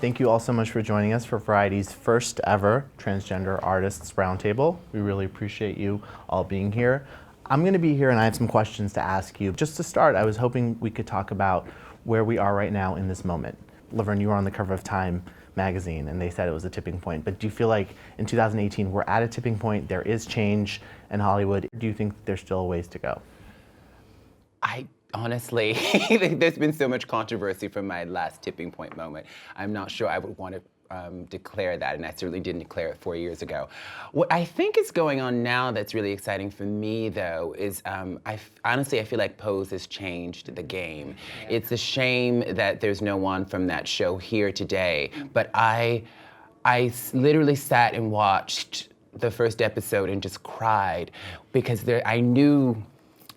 Thank you all so much for joining us for Variety's first ever Transgender Artists Roundtable. We really appreciate you all being here. I'm going to be here and I have some questions to ask you. Just to start, I was hoping we could talk about where we are right now in this moment. Laverne, you were on the cover of Time magazine and they said it was a tipping point, but do you feel like in 2018 we're at a tipping point, there is change in Hollywood? Do you think there's still a ways to go? I honestly, there's been so much controversy from my last tipping point moment. I'm not sure I would want to declare that, and I certainly didn't declare it 4 years ago. What I think is going on now that's really exciting for me, though, is honestly, I feel like Pose has changed the game. Yeah. It's a shame that there's no one from that show here today, but I literally sat and watched the first episode and just cried because I knew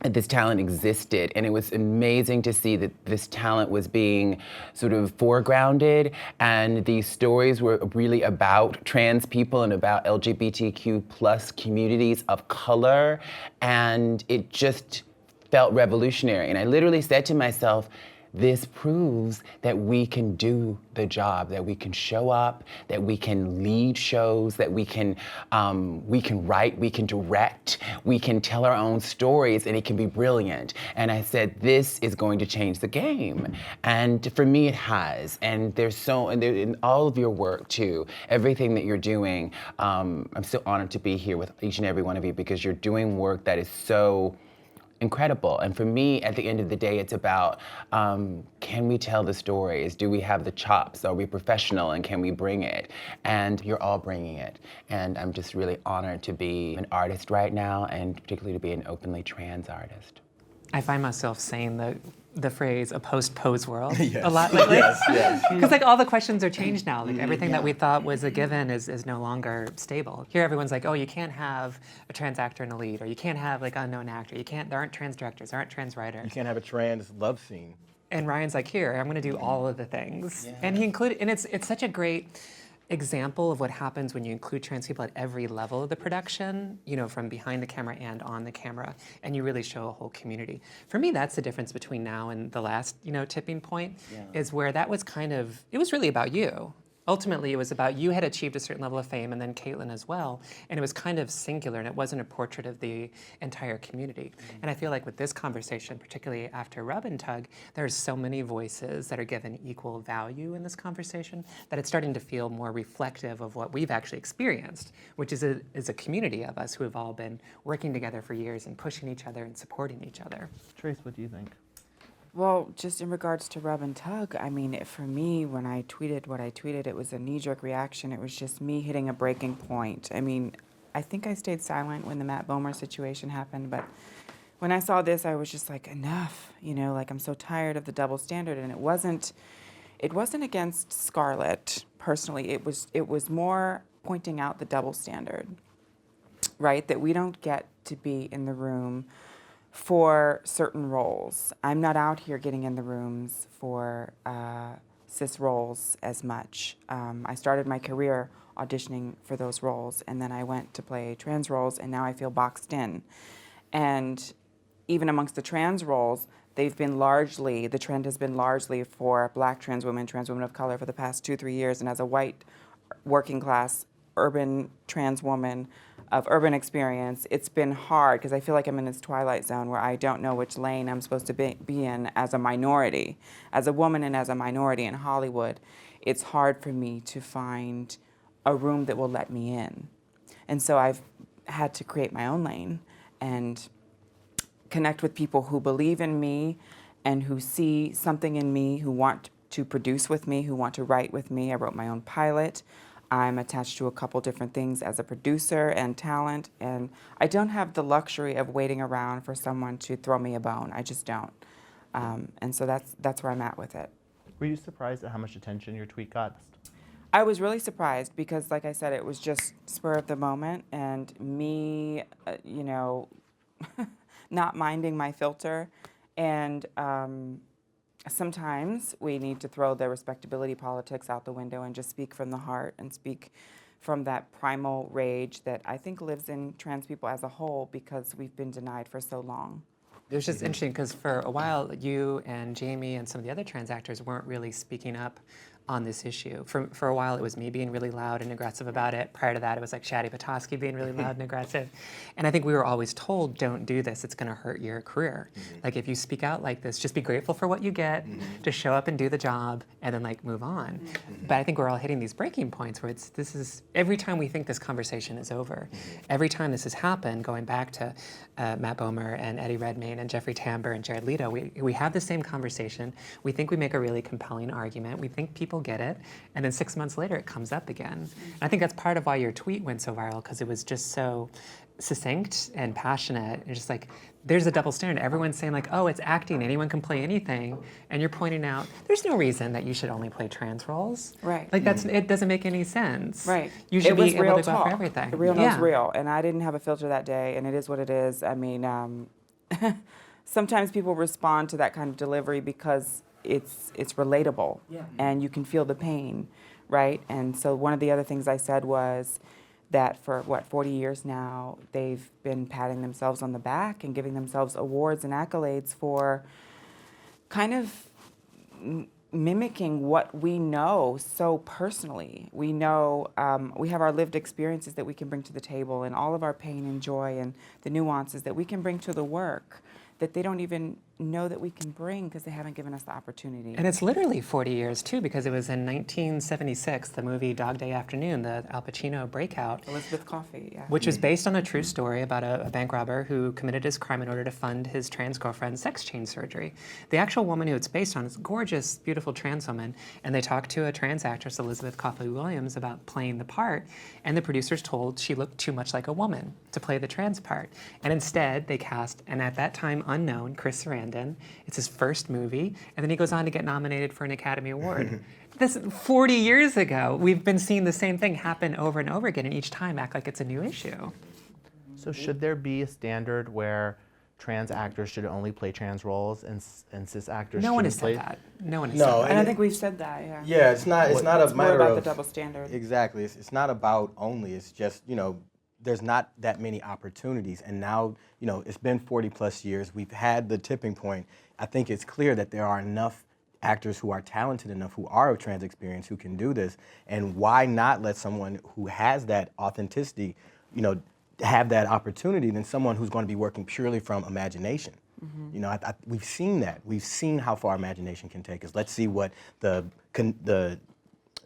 that this talent existed, and it was amazing to see that this talent was being sort of foregrounded, and these stories were really about trans people and about LGBTQ plus communities of color, and it just felt revolutionary. And I literally said to myself, this proves that we can do the job, that we can show up, that we can lead shows, that we can write, we can direct, we can tell our own stories, and it can be brilliant. And I said, this is going to change the game. And for me, it has. And in all of your work too, everything that you're doing, I'm so honored to be here with each and every one of you because you're doing work that is so incredible. And for me, at the end of the day, it's about, can we tell the stories? Do we have the chops? Are we professional, and can we bring it? And you're all bringing it. And I'm just really honored to be an artist right now, and particularly to be an openly trans artist. I find myself saying the phrase a post-Pose world yes. a lot lately. Yes. Because like all the questions are changed now. Like everything that we thought was a given is no longer stable. Here everyone's like, oh, you can't have a trans actor in the lead, or you can't have like unknown actor. There aren't trans directors, there aren't trans writers. You can't have a trans love scene. And Ryan's like, here, I'm gonna do all of the things. Yeah. And he included, and it's such a great example of what happens when you include trans people at every level of the production, you know, from behind the camera and on the camera, and you really show a whole community. For me, that's the difference between now and the last, you know, tipping point, is where that was kind of, it was really about you. Ultimately, it was about you had achieved a certain level of fame, and then Caitlyn as well, and it was kind of singular, and it wasn't a portrait of the entire community. And I feel like with this conversation, particularly after Rub and Tug, there's so many voices that are given equal value in this conversation that it's starting to feel more reflective of what we've actually experienced, which is a community of us who have all been working together for years and pushing each other and supporting each other. Trace, what do you think? Well, just in regards to Rub and Tug, I mean, for me, when I tweeted what I tweeted, it was a knee-jerk reaction. It was just me hitting a breaking point. I mean, I think I stayed silent when the Matt Bomer situation happened, but when I saw this, I was just like, enough. You know, like, I'm so tired of the double standard. And it wasn't against Scarlett personally. It was more pointing out the double standard, right? That we don't get to be in the room for certain roles. I'm not out here getting in the rooms for cis roles as much. I started my career auditioning for those roles, and then I went to play trans roles, and now I feel boxed in. And even amongst the trans roles, the trend has been largely for Black trans women of color for the past 2-3 years, and as a white working class urban trans woman of urban experience, it's been hard because I feel like I'm in this twilight zone where I don't know which lane I'm supposed to be in as a minority. As a woman and as a minority in Hollywood, it's hard for me to find a room that will let me in. And so I've had to create my own lane and connect with people who believe in me and who see something in me, who want to produce with me, who want to write with me. I wrote my own pilot. I'm attached to a couple different things as a producer and talent, and I don't have the luxury of waiting around for someone to throw me a bone. I just don't. And so that's where I'm at with it. Were you surprised at how much attention your tweet got? I was really surprised because, like I said, it was just spur of the moment, and me, you know, not minding my filter, and sometimes we need to throw the respectability politics out the window and just speak from the heart and speak from that primal rage that I think lives in trans people as a whole because we've been denied for so long. It was just interesting because for a while, you and Jamie and some of the other trans actors weren't really speaking up on this issue. For a while, it was me being really loud and aggressive about it. Prior to that, it was like Shadi Petoskey being really loud and aggressive. And I think we were always told, don't do this, it's gonna hurt your career. Like if you speak out like this, just be grateful for what you get, just show up and do the job, and then like move on. But I think we're all hitting these breaking points where this is, every time we think this conversation is over, every time this has happened, going back to Matt Bomer and Eddie Redmayne and Jeffrey Tambor and Jared Leto, we have the same conversation. We think we make a really compelling argument. We think people get it. And then 6 months later, it comes up again. And I think that's part of why your tweet went so viral, because it was just so succinct and passionate. And just like, there's a double standard. Everyone's saying like, oh, it's acting. Anyone can play anything. And you're pointing out, there's no reason that you should only play trans roles. Right. Like it doesn't make any sense. Right. You should It was be able real to go talk. for everything. The realness real. And I didn't have a filter that day, and it is what it is. I mean, sometimes people respond to that kind of delivery because it's relatable, and you can feel the pain, right? And so one of the other things I said was that for 40 years now, they've been patting themselves on the back and giving themselves awards and accolades for kind of mimicking what we know so personally. We know, we have our lived experiences that we can bring to the table, and all of our pain and joy and the nuances that we can bring to the work that they don't even know that we can bring because they haven't given us the opportunity. And it's literally 40 years too, because it was in 1976, the movie Dog Day Afternoon, the Al Pacino Breakout. Elizabeth Coffey, yeah. Which was based on a true story about a bank robber who committed his crime in order to fund his trans girlfriend's sex change surgery. The actual woman who it's based on is a gorgeous, beautiful trans woman, and they talked to a trans actress, Elizabeth Coffey Williams, about playing the part, and the producers told she looked too much like a woman to play the trans part. And instead, they cast, and at that time unknown, Chris Sarandon. It's his first movie, and then he goes on to get nominated for an Academy Award. This 40 years ago, we've been seeing the same thing happen over and over again, and each time act like it's a new issue. So should there be a standard where trans actors should only play trans roles and cis actors No one has shouldn't said play? that. No one has No, said that. And I think we've said that, yeah. Yeah, it's not It's a more matter about of the double standard. Exactly. It's not about only. It's just, there's not that many opportunities. And now, it's been 40 plus years. We've had the tipping point. I think it's clear that there are enough actors who are talented enough, who are of trans experience, who can do this. And why not let someone who has that authenticity, have that opportunity than someone who's going to be working purely from imagination? We've seen that. We've seen how far imagination can take us. Let's see what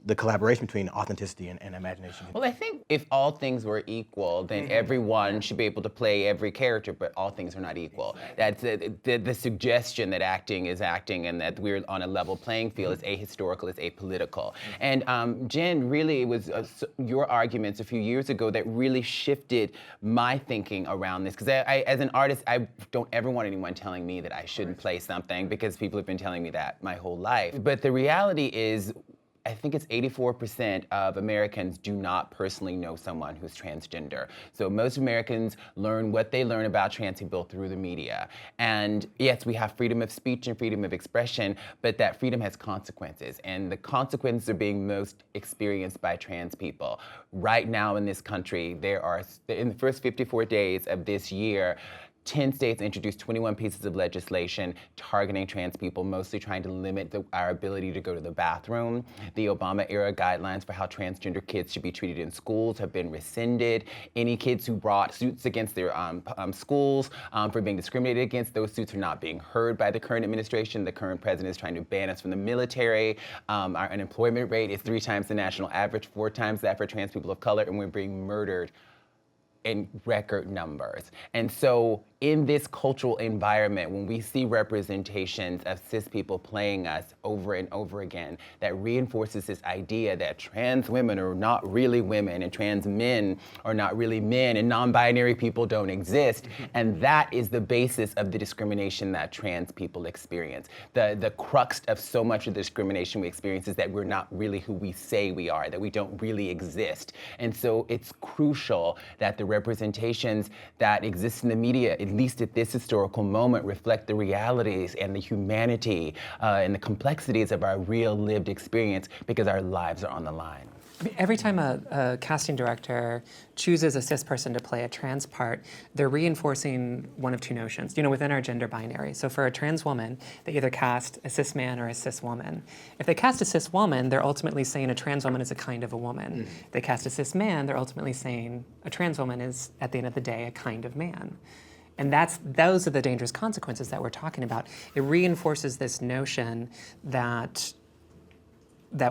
the collaboration between authenticity and imagination. Well, I think if all things were equal, then everyone should be able to play every character, but all things are not equal. That's the suggestion that acting is acting and that we're on a level playing field is ahistorical, is apolitical. And Jen, really, it was your arguments a few years ago that really shifted my thinking around this. Because I, as an artist, I don't ever want anyone telling me that I shouldn't play something, because people have been telling me that my whole life. But the reality is, I think it's 84% of Americans do not personally know someone who's transgender. So most Americans learn what they learn about trans people through the media. And yes, we have freedom of speech and freedom of expression, but that freedom has consequences. And the consequences are being most experienced by trans people. Right now in this country, there are, in the first 54 days of this year, 10 states introduced 21 pieces of legislation targeting trans people, mostly trying to limit our ability to go to the bathroom. The Obama-era guidelines for how transgender kids should be treated in schools have been rescinded. Any kids who brought suits against their schools for being discriminated against, those suits are not being heard by the current administration. The current president is trying to ban us from the military. Our unemployment rate is 3 times the national average, 4 times that for trans people of color, and we're being murdered in record numbers. And so in this cultural environment, when we see representations of cis people playing us over and over again, that reinforces this idea that trans women are not really women and trans men are not really men and non-binary people don't exist. And that is the basis of the discrimination that trans people experience. The crux of so much of the discrimination we experience is that we're not really who we say we are, that we don't really exist. And so it's crucial that the representations that exist in the media, at least at this historical moment, reflect the realities and the humanity and the complexities of our real lived experience, because our lives are on the line. I mean, every time a casting director chooses a cis person to play a trans part, they're reinforcing one of two notions, within our gender binary. So for a trans woman, they either cast a cis man or a cis woman. If they cast a cis woman, they're ultimately saying a trans woman is a kind of a woman. If they cast a cis man, they're ultimately saying a trans woman is, at the end of the day, a kind of man. And those are the dangerous consequences that we're talking about. It reinforces this notion that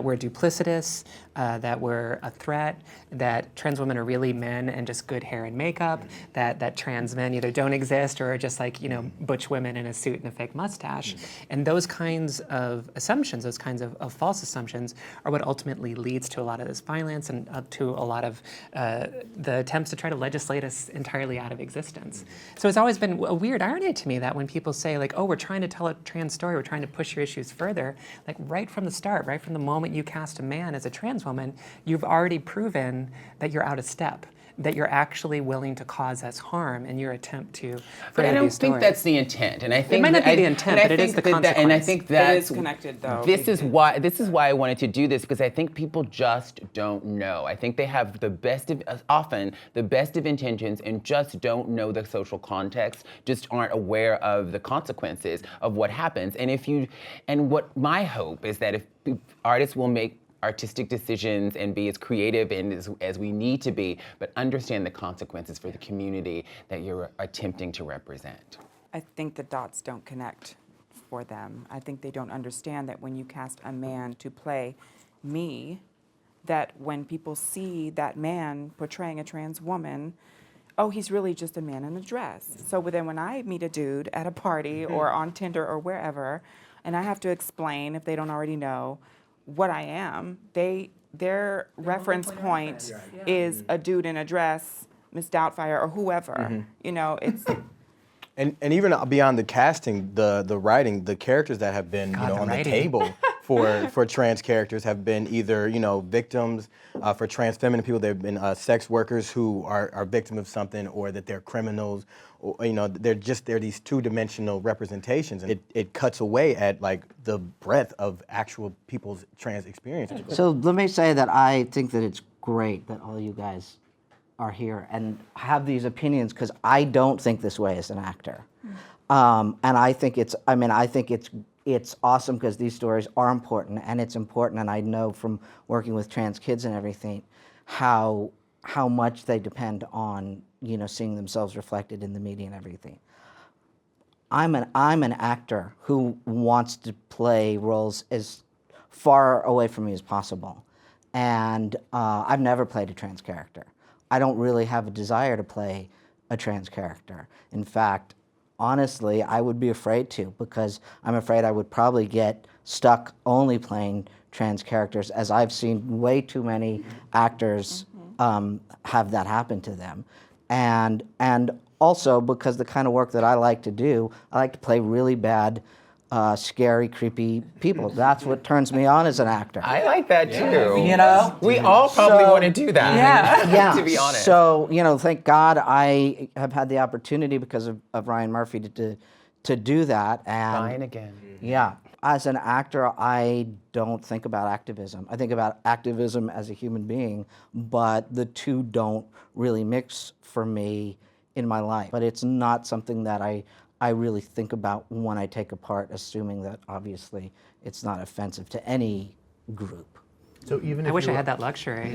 we're duplicitous, that we're a threat, that trans women are really men and just good hair and makeup, that trans men either don't exist or are just like, butch women in a suit and a fake mustache. And those kinds of assumptions, those kinds of false assumptions are what ultimately leads to a lot of this violence and up to a lot of the attempts to try to legislate us entirely out of existence. So it's always been a weird irony to me that when people say like, oh, we're trying to tell a trans story, we're trying to push your issues further, like right from the start, right from the moment you cast a man as a trans woman, you've already proven that you're out of step, that you're actually willing to cause us harm in your attempt to. But I don't think that's the intent, and I think it might not be the intent, but it is the consequence. And I think that's it is connected, though. This is why I wanted to do this, because I think people just don't know. I think they have often the best of intentions and just don't know the social context, just aren't aware of the consequences of what happens. And what my hope is that if artists will make artistic decisions and be as creative and as we need to be, but understand the consequences for the community that you're attempting to represent. I think the dots don't connect for them. I think they don't understand that when you cast a man to play me, that when people see that man portraying a trans woman, oh, he's really just a man in a dress. So then when I meet a dude at a party or on Tinder or wherever, and I have to explain, if they don't already know, what I am, their reference point is a dude in a dress, Miss Doubtfire, or whoever. It's And even beyond the casting, the writing, the characters that have been on the table for trans characters have been either victims, for trans feminine people they've been sex workers who are victims of something, or that they're criminals, or they're these two-dimensional representations, and it cuts away at like the breadth of actual people's trans experiences. So let me say that I think that it's great that all you guys are here and have these opinions, because I don't think this way as an actor. And I think it's awesome because these stories are important, and it's important, and I know from working with trans kids and everything how much they depend on seeing themselves reflected in the media and everything. I'm an actor who wants to play roles as far away from me as possible, and I've never played a trans character. I don't really have a desire to play a trans character. In fact, honestly, I would be afraid to, because I'm afraid I would probably get stuck only playing trans characters, as I've seen way too many actors have that happen to them. And also because the kind of work that I like to do, I like to play really bad, scary, creepy people. That's what turns me on as an actor. I like that too. We all probably want to do that. Yeah. To be honest. So thank God I have had the opportunity because of Ryan Murphy to do that. And Ryan again. Yeah. As an actor, I don't think about activism. I think about activism as a human being, but the two don't really mix for me in my life. But it's not something that I really think about when I take a part, assuming that obviously it's not offensive to any group. So even I if wish you I were- had that luxury.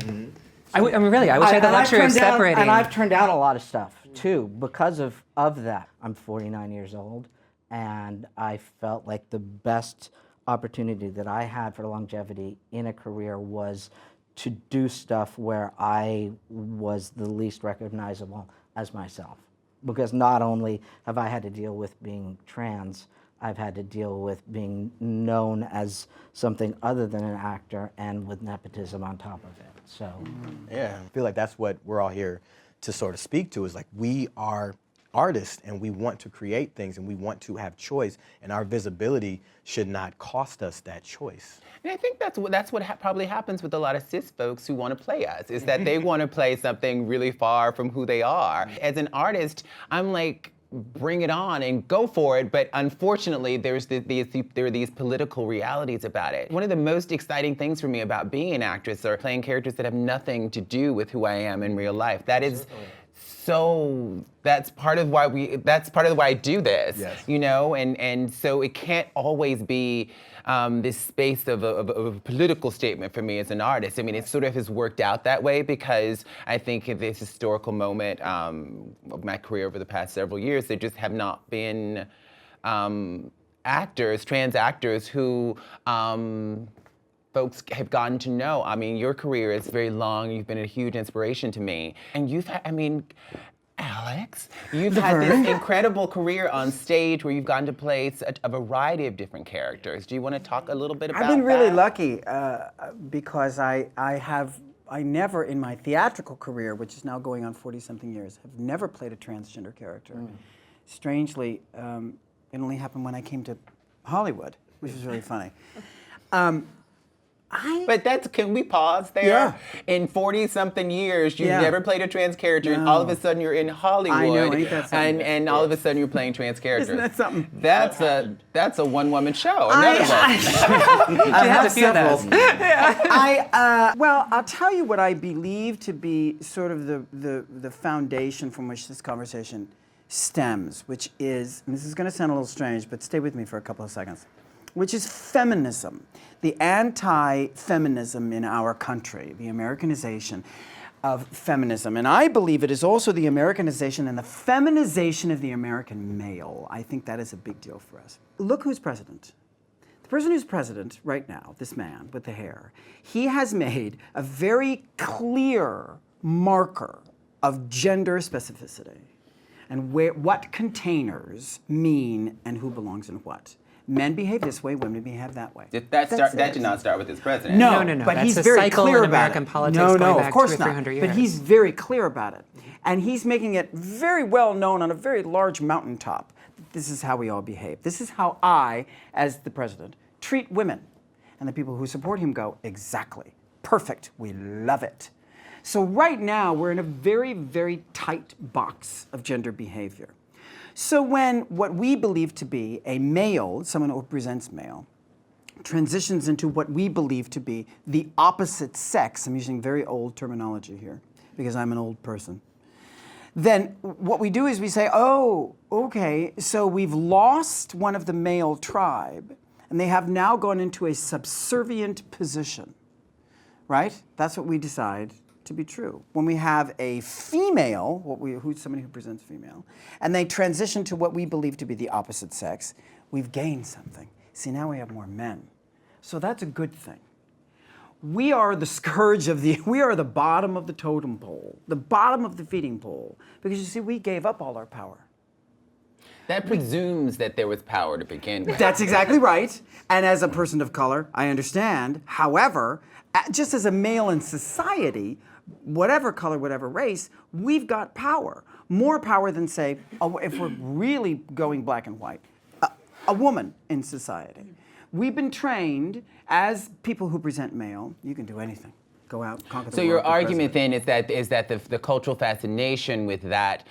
I wish I had the luxury of separating. And I've turned down a lot of stuff too because of that. I'm 49 years old, and I felt like the best opportunity that I had for longevity in a career was to do stuff where I was the least recognizable as myself. Because not only have I had to deal with being trans, I've had to deal with being known as something other than an actor, and with nepotism on top of it. So, Yeah, I feel like that's what we're all here to sort of speak to, is like we are artists and we want to create things and we want to have choice, and our visibility should not cost us that choice. And I think that's what probably happens with a lot of cis folks who want to play us, is that they want to play something really far from who they are. As an artist, I'm like, bring it on and go for it, but unfortunately there are these political realities about it. One of the most exciting things for me about being an actress are playing characters that have nothing to do with who I am in real life. That is so, that's part of why I do this, Yes. you know, and so it can't always be this space of a political statement for me as an artist. I mean, it sort of has worked out that way because I think at this historical moment of my career over the past several years, there just have not been trans actors who folks have gotten to know. I mean, your career is very long. You've been a huge inspiration to me. And you've had, I mean, Alex, you've had this incredible career on stage where you've gotten to play a variety of different characters. Do you want to talk a little bit about that? I've been really lucky because I never, in my theatrical career, which is now going on 40-something years, have never played a transgender character. Strangely, it only happened when I came to Hollywood, which was really funny. But can we pause there? Yeah. In 40-something years, you've Yeah. never played a trans character, and No. all of a sudden you're in Hollywood, I know, ain't that something? and all of a sudden you're playing trans characters. Isn't that something? That's a one-woman show. I have a few of those. Well, I'll tell you what I believe to be sort of the foundation from which this conversation stems, which is, and this is going to sound a little strange, but stay with me for a couple of seconds, which is feminism, the anti-feminism in our country, the Americanization of feminism. And I believe it is also the Americanization and the feminization of the American male. I think that is a big deal for us. Look who's president. The person who's president right now, this man with the hair, he has made a very clear marker of gender specificity and what containers mean and who belongs in what. Men behave this way, women behave that way. That did not start with this president. No, No. but That's he's a very cycle clear in about American it. politics No, going of back course 200 or not. 300 But years. he's very clear about it. And he's making it very well known on a very large mountaintop. This is how we all behave. This is how I, as the president, treat women. And the people who support him go, exactly. Perfect. We love it. So right now, we're in a very, very tight box of gender behavior. So when what we believe to be a male, someone who represents male, transitions into what we believe to be the opposite sex, I'm using very old terminology here because I'm an old person, then what we do is we say, oh, okay, so we've lost one of the male tribe and they have now gone into a subservient position, right? That's what we decide to be true. When we have a female, who's somebody who presents female, and they transition to what we believe to be the opposite sex, we've gained something. See, now we have more men. So that's a good thing. We are the scourge we are the bottom of the totem pole, the bottom of the feeding pole, because you see, we gave up all our power. That presumes that there was power to begin with. That's exactly right. And as a person of color, I understand. However, just as a male in society, whatever color, whatever race, we've got power. More power than, say, if we're really going black and white, a woman in society. We've been trained as people who present male, you can do anything. Go out, conquer the world. So your be argument president. then is that the cultural fascination with that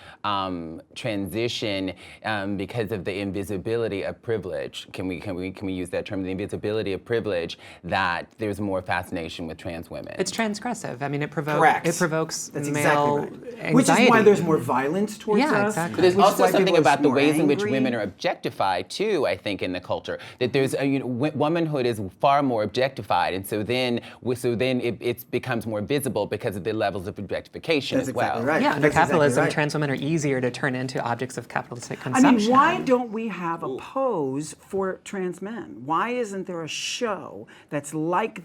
transition because of the invisibility of privilege. Can we use that term? The invisibility of privilege. That there's more fascination with trans women. It's transgressive. I mean, it Correct. provokes That's male exactly right. anxiety. Which is why there's more violence towards Yeah, us. exactly. But there's which is also why something people are about the more ways in which angry. women are objectified too, I think, in the culture. That there's womanhood is far more objectified, and so then it becomes more visible because of the levels of objectification That's as well. exactly right. Yeah, under That's exactly capitalism, right. trans women are easier to turn into objects of capitalistic I consumption. mean, why don't we have a pose for trans men? Why isn't there a show that's like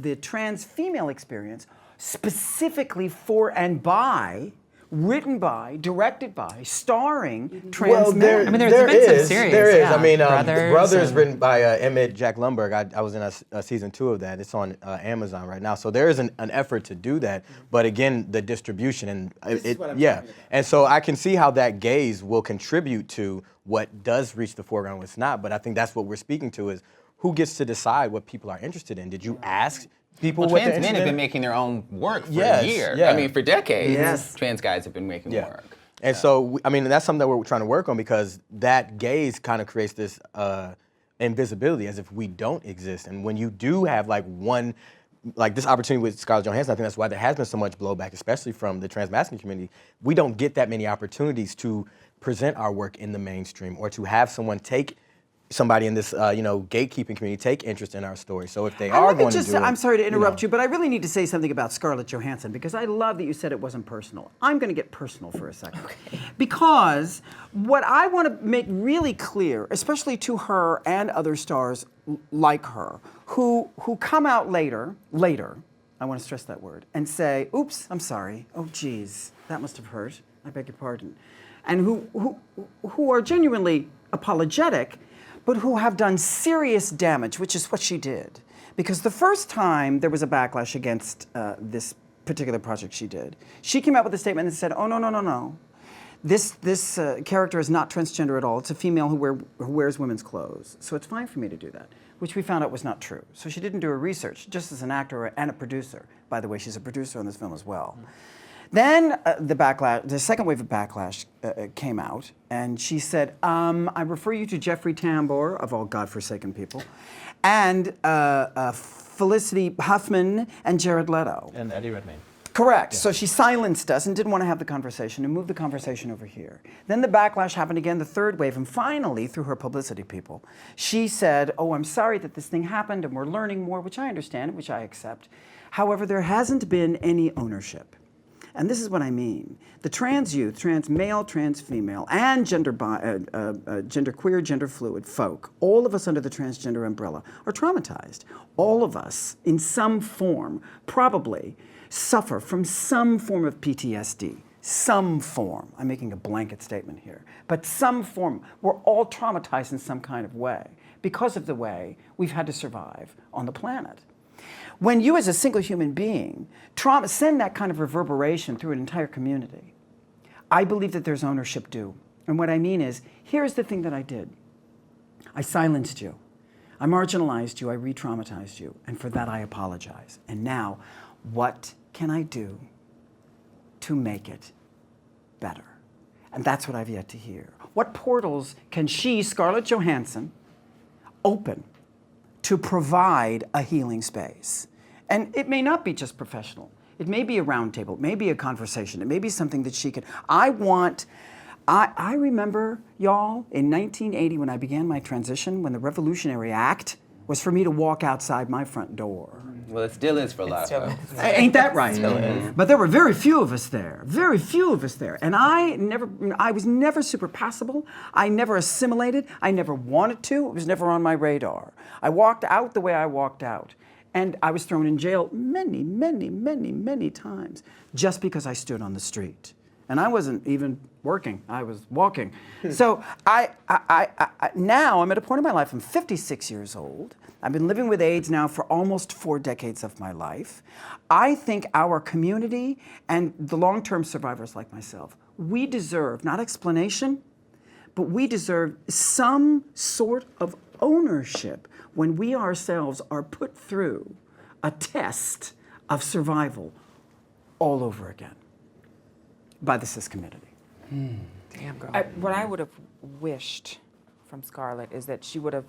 the trans female experience, specifically for and by, written by, directed by, starring trans men? I mean, there's been some series, There is. yeah. I mean, Brothers Brothers, and- written by Emmett Jack Lumberg. I was in a season 2 of that. It's on Amazon right now. So there is an effort to do that. But again, the distribution and and so I can see how that gaze will contribute to what does reach the foreground, what's not. But I think that's what we're speaking to is who gets to decide what people are interested in. Did you ask people what they're Trans men interested have in? been making their own work for Yes, years. yeah. I mean, for decades. Yes. Trans guys have been making work. And so, I mean, that's something that we're trying to work on, because that gaze kind of creates this invisibility, as if we don't exist. And when you do have like this opportunity with Scarlett Johansson, I think that's why there has been so much blowback, especially from the trans-masculine community. We don't get that many opportunities to present our work in the mainstream, or to have somebody in this, gatekeeping community take interest in our story. So if they are going to do it, I'm sorry to interrupt you, but I really need to say something about Scarlett Johansson, because I love that you said it wasn't personal. I'm going to get personal for a second. Okay. Because what I want to make really clear, especially to her and other stars like her, who come out later, I want to stress that word, and say, oops, I'm sorry, oh geez, that must have hurt, I beg your pardon, and who are genuinely apologetic, but who have done serious damage, which is what she did. Because the first time there was a backlash against this particular project she did, she came out with a statement that said, oh, no. This character is not transgender at all. It's a female who wears women's clothes. So it's fine for me to do that, which we found out was not true. So she didn't do her research, just as an actor and a producer. By the way, she's a producer on this film as well. Then the second wave of backlash came out, and she said, I refer you to Jeffrey Tambor, of all godforsaken people, and Felicity Huffman and Jared Leto. And Eddie Redmayne. Correct. Yeah. So she silenced us and didn't want to have the conversation and moved the conversation over here. Then the backlash happened again, the third wave, and finally, through her publicity people, she said, oh, I'm sorry that this thing happened, and we're learning more, which I understand, which I accept. However, there hasn't been any ownership. And this is what I mean. The trans youth, trans male, trans female, and genderqueer, gender fluid folk, all of us under the transgender umbrella, are traumatized. All of us, in some form, probably suffer from some form of PTSD. Some form. I'm making a blanket statement here. But some form. We're all traumatized in some kind of way because of the way we've had to survive on the planet. When you as a single human being send that kind of reverberation through an entire community, I believe that there's ownership due. And what I mean is, here's the thing that I did. I silenced you. I marginalized you. I re-traumatized you. And for that, I apologize. And now, what can I do to make it better? And that's what I've yet to hear. What portals can she, Scarlett Johansson, open to provide a healing space? And it may not be just professional. It may be a roundtable. It may be a conversation. It may be something that she could. I remember, y'all, in 1980 when I began my transition, when the Revolutionary Act was for me to walk outside my front door. Well, it still is for a lot of folks. Ain't that right? It still is. But there were very few of us there. Very few of us there. And I was never super passable. I never assimilated. I never wanted to. It was never on my radar. I walked out the way I walked out. And I was thrown in jail many, many, many, many times just because I stood on the street. And I wasn't even working, I was walking. So now I'm at a point in my life, I'm 56 years old. I've been living with AIDS now for almost 4 decades of my life. I think our community and the long-term survivors like myself, we deserve, not explanation, but we deserve some sort of ownership when we ourselves are put through a test of survival all over again by the cis community. Damn, girl. What I would have wished from Scarlett is that she would have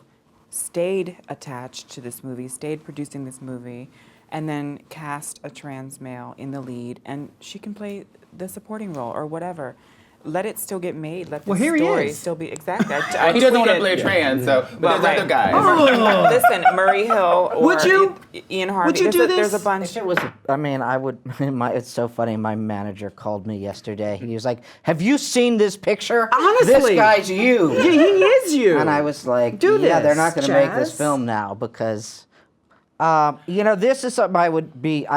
stayed attached to this movie, stayed producing this movie, and then cast a trans male in the lead, and she can play the supporting role or whatever. Let it still get made. Let the story still be exactly. He doesn't want to play trans, so but there's other guys. Oh. Listen, Murray Hill or would you? Ian Harvey. Would you do this? There's a bunch. If it was, I mean, I would. It's so funny. My manager called me yesterday. He was like, "Have you seen this picture? Honestly, this guy's you." Yeah, he is you. And I was like, Do "Yeah, they're this, not going to make this Chaz. film now because." This is something I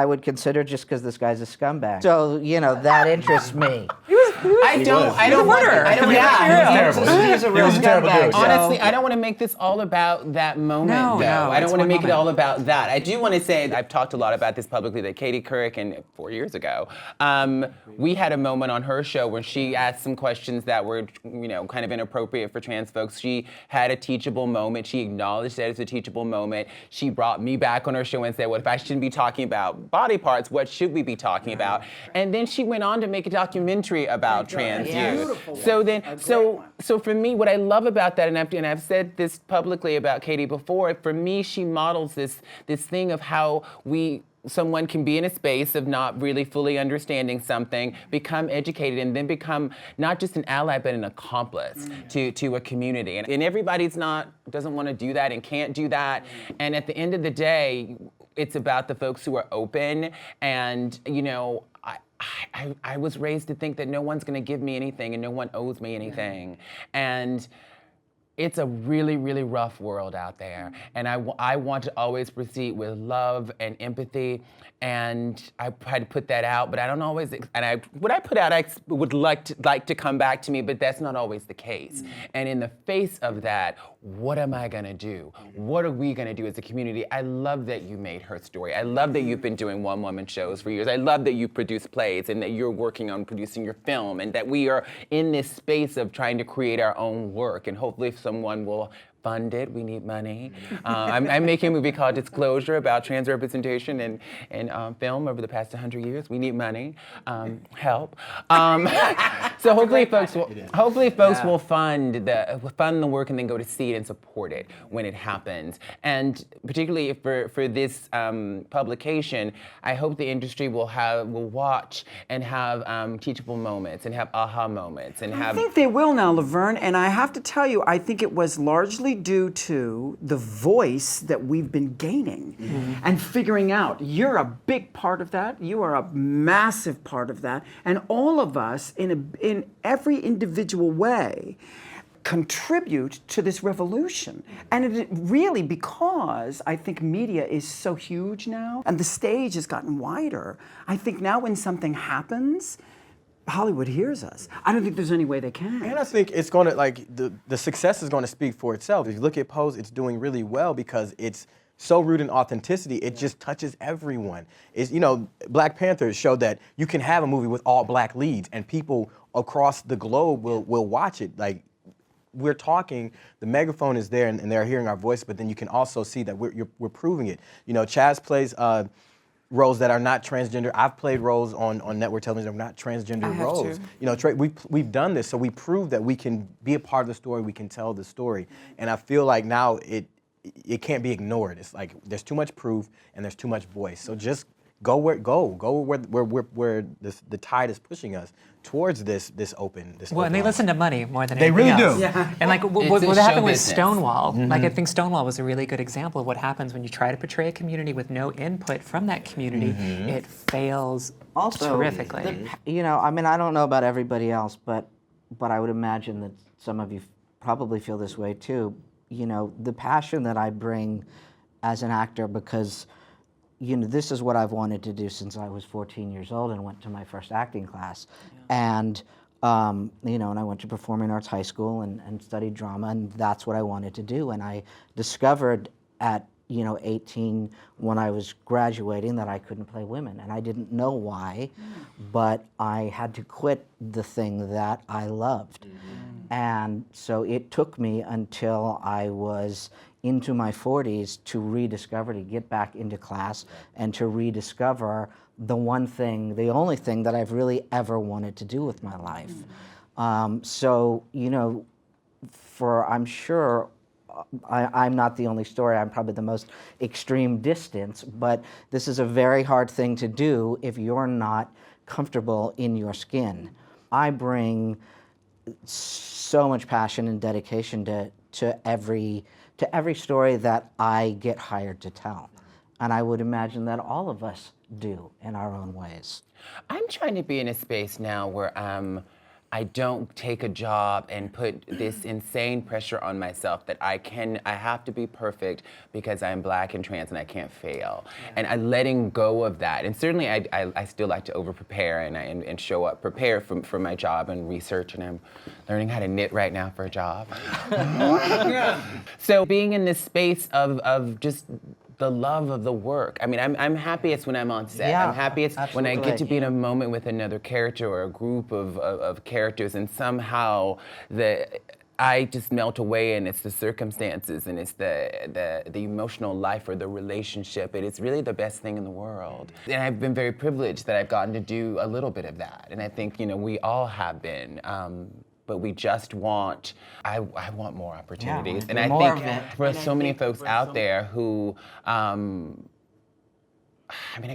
would consider just because this guy's a scumbag. So, that interests me. I don't want to. He's a real scumbag. Honestly, I don't want to make this all about that moment, No, though. I don't it's want to one make it moment. all about that. I do want to say, I've talked a lot about this publicly, that Katie Couric, and 4 years ago, we had a moment on her show where she asked some questions that were, kind of inappropriate for trans folks. She had a teachable moment. She acknowledged that it's a teachable moment. She brought me back on her show and said, well, if I shouldn't be talking about body parts, what should we be talking about? And then she went on to make a documentary about about trans Yes. youth. Beautiful So one. then, A great so one. so for me, what I love about that, and I've said this publicly about Katie before. For me, she models this thing of how someone can be in a space of not really fully understanding something, become educated, and then become not just an ally but an accomplice to a community. And everybody's doesn't want to do that and can't do that. And at the end of the day, it's about the folks who are open. And I was raised to think that no one's going to give me anything and no one owes me anything. And it's a really, really rough world out there. And I want to always proceed with love and empathy. And I try to put that out, but I don't always, what I put out, I would like to come back to me, but that's not always the case. And in the face of that, what am I gonna do? What are we gonna do as a community? I love that you made her story. I love that you've been doing one-woman shows for years. I love that you produce plays and that you're working on producing your film and that we are in this space of trying to create our own work. And hopefully someone will fund it. We need money. I'm making a movie called Disclosure about trans representation in film over the past 100 years. We need money. Help. So hopefully folks will fund the work and then go to see it and support it when it happens. And particularly for this publication, I hope the industry will watch and have teachable moments and have aha moments and I have. think they will now, Laverne, and I have to tell you, I think it was largely due to the voice that we've been gaining and figuring out. You're a big part of that. You are a massive part of that, and all of us, in every individual way, contribute to this revolution. And it really, because I think media is so huge now, and the stage has gotten wider, I think now when something happens, Hollywood hears us. I don't think there's any way they can. And I think it's going to, the success is going to speak for itself. If you look at Pose, it's doing really well because it's so rooted in authenticity, it just touches everyone. It's, Black Panther showed that you can have a movie with all Black leads and people across the globe will watch it. Like, we're talking, the megaphone is there and they're hearing our voice, but then you can also see that we're proving it. Chaz plays roles that are not transgender. I've played roles on network television that are not transgender roles. We've done this, so we prove that we can be a part of the story, we can tell the story. And I feel like now it can't be ignored. It's like there's too much proof and there's too much voice. So just go where the tide is pushing us towards this open. Well, and they listen to money more than They anything really else. do. Yeah. And like what It's a happened show with business. Stonewall, like I think Stonewall was a really good example of what happens when you try to portray a community with no input from that community. It fails terrifically. I don't know about everybody else, but I would imagine that some of you probably feel this way too. The passion that I bring as an actor, because this is what I've wanted to do since I was 14 years old and went to my first acting class. And and I went to Performing Arts High School and studied drama, and that's what I wanted to do. And I discovered at 18 when I was graduating that I couldn't play women, and I didn't know why, but I had to quit the thing that I loved. And so it took me until I was into my 40s to rediscover, to get back into class and to rediscover the only thing that I've really ever wanted to do with my life. I'm sure I'm not the only story. I'm probably the most extreme distance, but this is a very hard thing to do if you're not comfortable in your skin. I bring so much passion and dedication to every story that I get hired to tell. And I would imagine that all of us do in our own ways. I'm trying to be in a space now where I don't take a job and put this insane pressure on myself that I have to be perfect because I'm Black and trans and I can't fail. And I'm letting go of that. And certainly I still like to over-prepare and show up prepared for my job and research, and I'm learning how to knit right now for a job. So being in this space of just the love of the work. I mean, I'm happiest when I'm on set. Yeah, I'm happiest when I get to absolutely. be in a moment with another character or a group of characters, and somehow I just melt away, and it's the circumstances, and it's the emotional life or the relationship. It is really the best thing in the world. And I've been very privileged that I've gotten to do a little bit of that. And I think, we all have been. But we just want, I want more opportunities. Yeah, and I more think of it. for so many folks out there who, I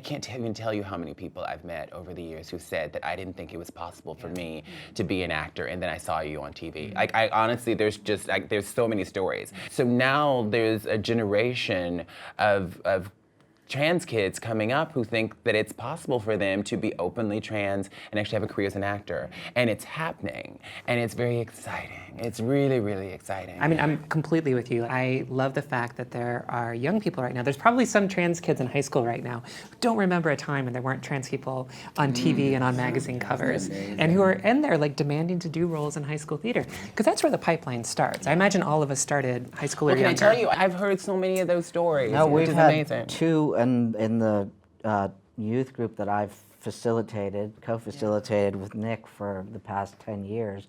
can't even tell you how many people I've met over the years who said that I didn't think it was possible for me to be an actor, and then I saw you on TV. I honestly, there's so many stories. So now there's a generation of trans kids coming up who think that it's possible for them to be openly trans and actually have a career as an actor. And it's happening, and it's very exciting. It's really, really exciting. I'm completely with you. I love the fact that there are young people right now. There's probably some trans kids in high school right now who don't remember a time when there weren't trans people on TV and on magazine covers, and who are in there demanding to do roles in high school theater. Because that's where the pipeline starts. I imagine all of us started high school or Well, can I younger. tell you, I've heard so many of those stories, No, which we've is had amazing. two in the youth group that I've co-facilitated with Nick for the past 10 years.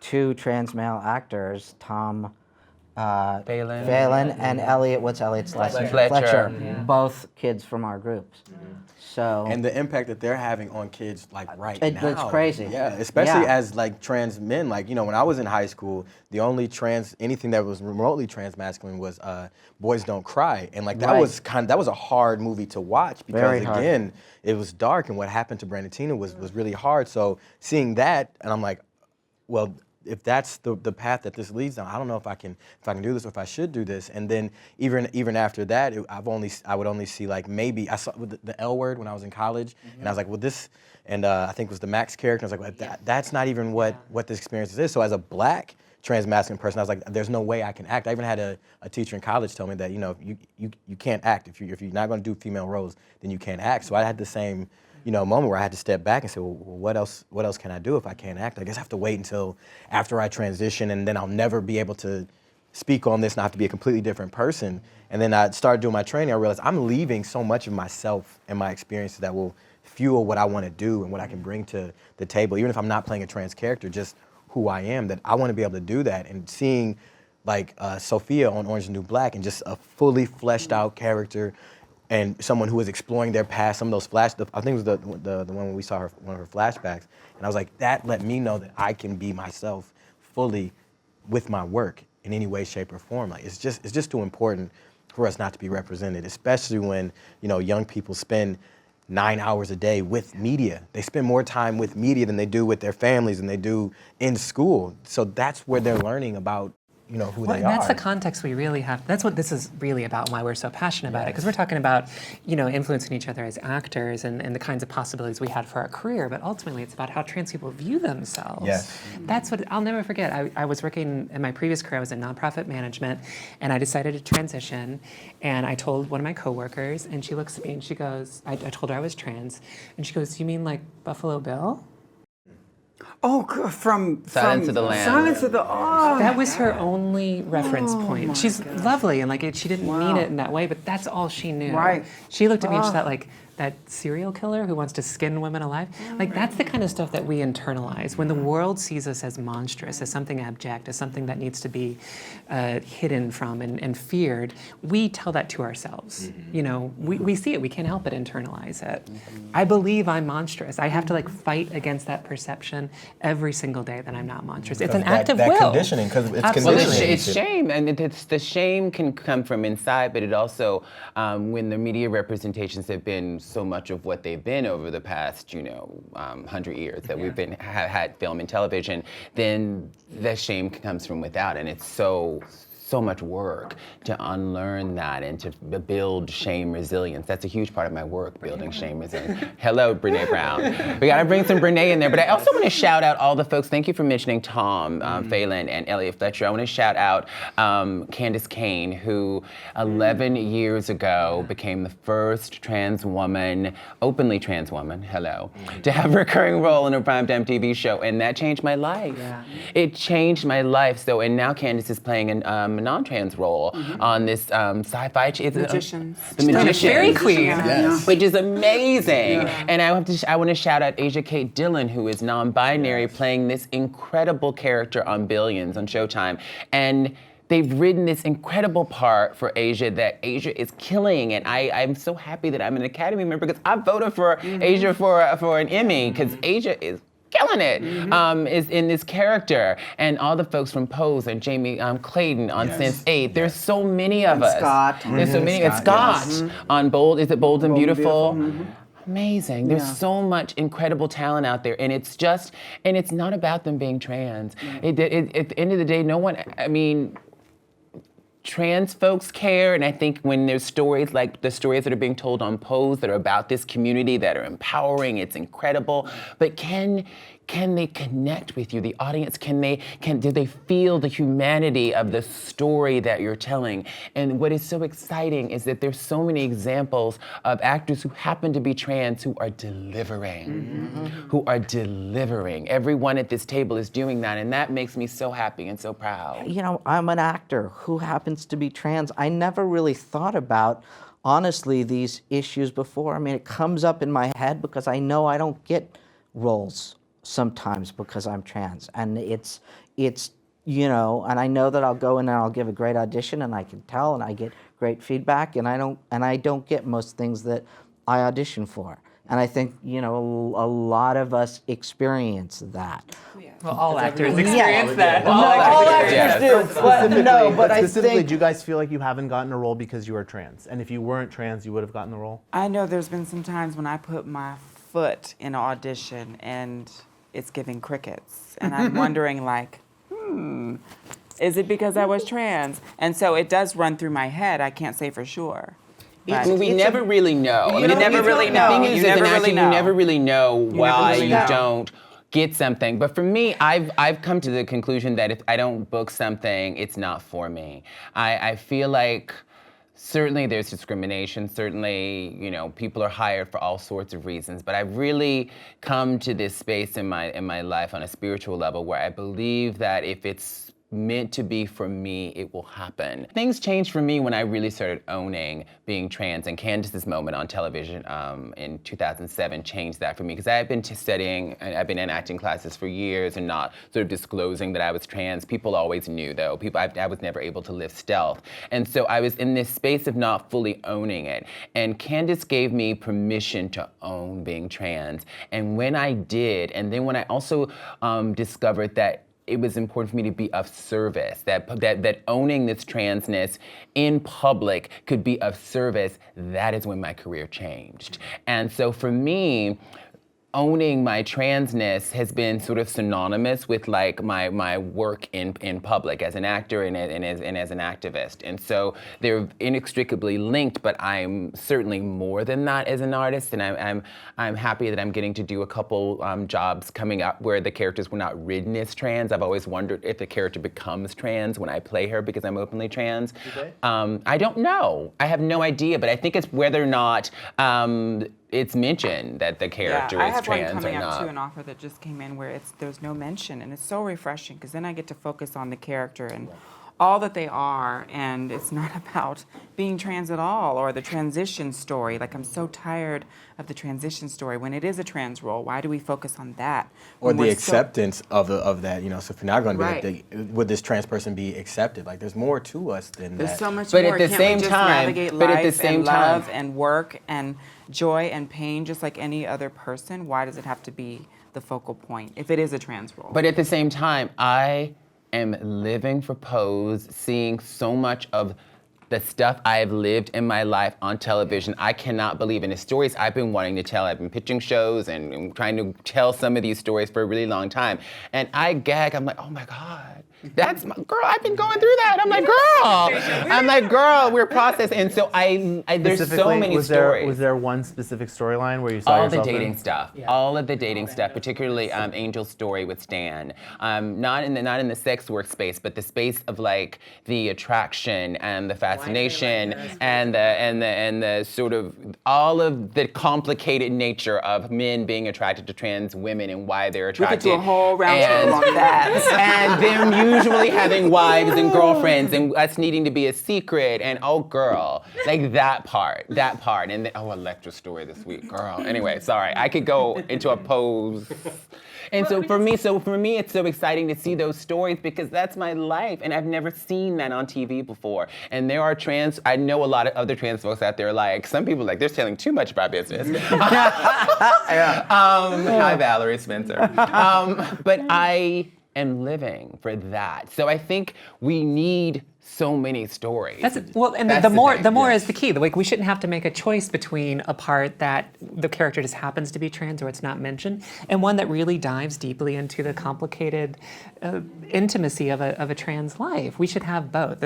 Two trans male actors, Tom Phelan and Elliot. What's Elliot's last name? Fletcher. Both kids from our groups. So And the impact that they're having on kids right It's now. crazy. Yeah, especially Yeah. as trans men. When I was in high school, the only anything that was remotely trans masculine was Boys Don't Cry. And that Right. that was a hard movie to watch because Very hard. again, it was dark, and what happened to Brandon Tina was really hard. So seeing that, and I'm like, well, if that's the path that this leads down, I don't know if I can do this or if I should do this. And then even after that, I would only see maybe I saw the L Word when I was in college, and I was like, well, this, and I think it was the Max character. I was like, well, that's not even what this experience is. So as a black trans masculine person, I was like, there's no way I can act. I even had a teacher in college tell me that you can't act if you're not going to do female roles, then you can't act. So I had the same moment where I had to step back and say, well, what else can I do if I can't act? I guess I have to wait until after I transition, and then I'll never be able to speak on this, and I have to be a completely different person. And then I started doing my training. I realized I'm leaving so much of myself and my experiences that will fuel what I want to do and what I can bring to the table, even if I'm not playing a trans character, just who I am, that I want to be able to do that. And seeing Sophia on Orange is the New Black, and just a fully fleshed out character, and someone who was exploring their past, some of those I think it was the one when we saw one of her flashbacks, and I was like, that let me know that I can be myself fully with my work in any way, shape, or form. It's just too important for us not to be represented, especially when young people spend 9 hours a day with media. They spend more time with media than they do with their families and they do in school. So that's where they're learning about who they and are. that's the context we really have. That's what this is really about, and why we're so passionate about it. Because we're talking about, influencing each other as actors and the kinds of possibilities we had for our career. But ultimately, it's about how trans people view themselves. Yes. That's what I'll never forget. I was working in my previous career. I was in nonprofit management, and I decided to transition. And I told one of my coworkers, and she looks at me and she goes, I told her I was trans, and she goes, "You mean like Buffalo Bill?" Oh, from Silence of the Lambs. Silence of the That was her only reference point. She's lovely, and she didn't mean it in that way, but that's all she knew. Right. She looked at me and she thought that serial killer who wants to skin women alive. That's the kind of stuff that we internalize. When the world sees us as monstrous, as something abject, as something that needs to be hidden from and feared, we tell that to ourselves. We see it, we can't help but internalize it. I believe I'm monstrous. I have to fight against that perception every single day that I'm not monstrous. It's an act of that will. conditioning, because it's Absolutely. conditioning. It's shame, and the shame can come from inside, but it also, when the media representations have been so much of what they've been over the past, 100 years that we've had film and television, then the shame comes from without, and it's so much work to unlearn that and to build shame resilience. That's a huge part of my work, building shame resilience. Hello, Brene Brown. We gotta bring some Brene in there, but I also want to shout out all the folks. Thank you for mentioning Tom Phelan and Elliot Fletcher. I want to shout out Candace Kane, who 11 years ago became the first openly trans woman, to have a recurring role in a primetime TV show, and that changed my life. Yeah. It changed my life. So, and now Candace is playing an non-trans role on this sci-fi. Magicians. The Magicians. Fairy Queen. Yes. Which is amazing. And I want to shout out Asia Kate Dillon, who is non-binary, playing this incredible character on Billions on Showtime. And they've written this incredible part for Asia that Asia is killing, and I'm so happy that I'm an Academy member because I voted for Asia for an Emmy because Asia is killing it, is in this character, and all the folks from Pose and Jamie Clayton on Sense8. There's so many of us. Scott. There's so many. Scott on Bold. Is it Bold and Beautiful? Amazing. There's so much incredible talent out there, and it's not about them being trans. At the end of the day, no one. I mean, trans folks care, and I think when there's stories like the stories that are being told on Pose that are about this community that are empowering, it's incredible. But can they connect with you, the audience? Do they feel the humanity of the story that you're telling? And what is so exciting is that there's so many examples of actors who happen to be trans who are delivering, Everyone at this table is doing that, and that makes me so happy and so proud. You know, I'm an actor who happens to be trans. I never really thought about, honestly, these issues before. I mean, it comes up in my head because I know I don't get roles sometimes because I'm trans, and it's you know, and I know that I'll go in and I'll give a great audition, and I can tell, and I get great feedback, and I don't get most things that I audition for, and I think, you know, a lot of us experience that. Well, all actors experience that. All actors do, but no, but I specifically, think. do you guys feel like you haven't gotten a role because you are trans? And if you weren't trans, you would have gotten the role? I know there's been some times when I put my foot in an audition and it's giving crickets. And I'm wondering, like, is it because I was trans? And so it does run through my head. I can't say for sure. But We never really know. You never really know. The thing is, You as an never actor, really know. you never really know why really you know. don't get something. But for me, I've come to the conclusion that if I don't book something, it's not for me. I feel like certainly there's discrimination. Certainly, you know, people are hired for all sorts of reasons. But I've really come to this space in my life on a spiritual level where I believe that if it's meant to be for me, it will happen. Things changed for me when I really started owning being trans, and Candace's moment on television in 2007 changed that for me, because I had been studying, and I've been in acting classes for years and not sort of disclosing that I was trans. People always knew, though. I was never able to live stealth. And so I was in this space of not fully owning it. And Candace gave me permission to own being trans. And when I did, and then when I also discovered that it was important for me to be of service, that owning this transness in public could be of service, that is when my career changed. And so for me, owning my transness has been sort of synonymous with like my work in public as an actor and as an activist. And so they're inextricably linked, but I'm certainly more than that as an artist. And I'm happy that I'm getting to do a couple jobs coming up where the characters were not written as trans. I've always wondered if the character becomes trans when I play her because I'm openly trans. I don't know. I have no idea, but I think it's whether or not it's mentioned that the character is trans or not. I have one coming up too, an offer that just came in where there's no mention, and it's so refreshing because then I get to focus on the character and all that they are, and it's not about being trans at all or the transition story. Like, I'm so tired of the transition story. When it is a trans role, why do we focus on that? Or When the we're acceptance of that, you know, so if you're not going to be Right. like, would this trans person be accepted? Like, there's more to us than There's that. so much But more. at the Can't same we just time- navigate but at the life same and time- love and work and joy and pain just like any other person? Why does it have to be the focal point if it is a trans role? But at the same time, I am living for Pose, seeing so much of the stuff I have lived in my life on television. I cannot believe in the stories I've been wanting to tell. I've been pitching shows and trying to tell some of these stories for a really long time. And I gag, I'm like, oh my God, that's my girl, I've been going through that. I'm like, girl, we're processing. And so there's so Specifically, many was stories. there one specific storyline where you saw All the yourself dating in? stuff, all of the dating stuff, particularly Angel's story with Stan. Not in the sex workspace, but the space of like the attraction and the fascination and the sort of all of the complicated nature of men being attracted to trans women and why they're We could attracted. do a whole roundtable on that. And them usually having wives and girlfriends and us needing to be a secret and oh girl, like that part. And then, Electra's story this week, girl. Anyway, sorry, I could go into a pose. And so for me, it's so exciting to see those stories because that's my life, and I've never seen that on TV before. And there are I know a lot of other trans folks out there, like, some people like, they're telling too much about business. Hi, Valerie Spencer. But I am living for that. So I think we need so many stories. The more is the key. Like, we shouldn't have to make a choice between a part that the character just happens to be trans or it's not mentioned, and one that really dives deeply into the complicated intimacy of a trans life. We should have both.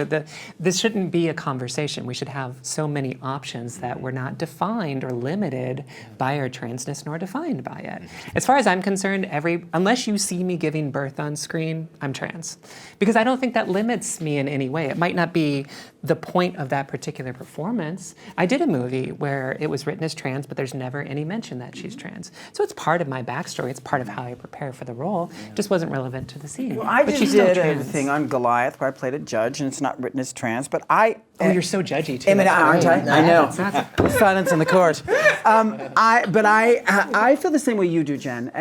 This shouldn't be a conversation. We should have so many options that we're not defined or limited by our transness nor defined by it. As far as I'm concerned, unless you see me giving birth on screen, I'm trans. Because I don't think that limits me in any way. It might not be the point of that particular performance. I did a movie where it was written as trans, but there's never any mention that she's trans. So it's part of my backstory. It's part of how I prepare for the role. It just wasn't relevant to the scene. Well, I but just she's still did a trans. thing on Goliath where I played a judge, and it's not written as trans, but Oh, you're so judgy too. I mean, That's aren't I? great. I know. That's Silence in the court. I feel the same way you do, Jen.